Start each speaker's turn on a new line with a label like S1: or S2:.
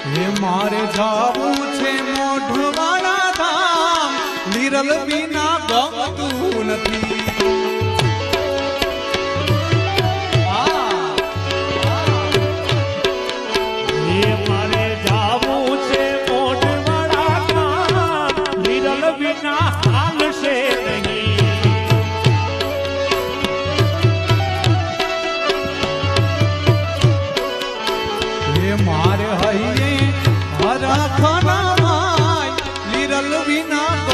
S1: હે મારે જાવું છે મોઢવાડા ધામ લીરલ વિના ગમતું નથી મારે હૈયે હરખના માય લીરલ વિના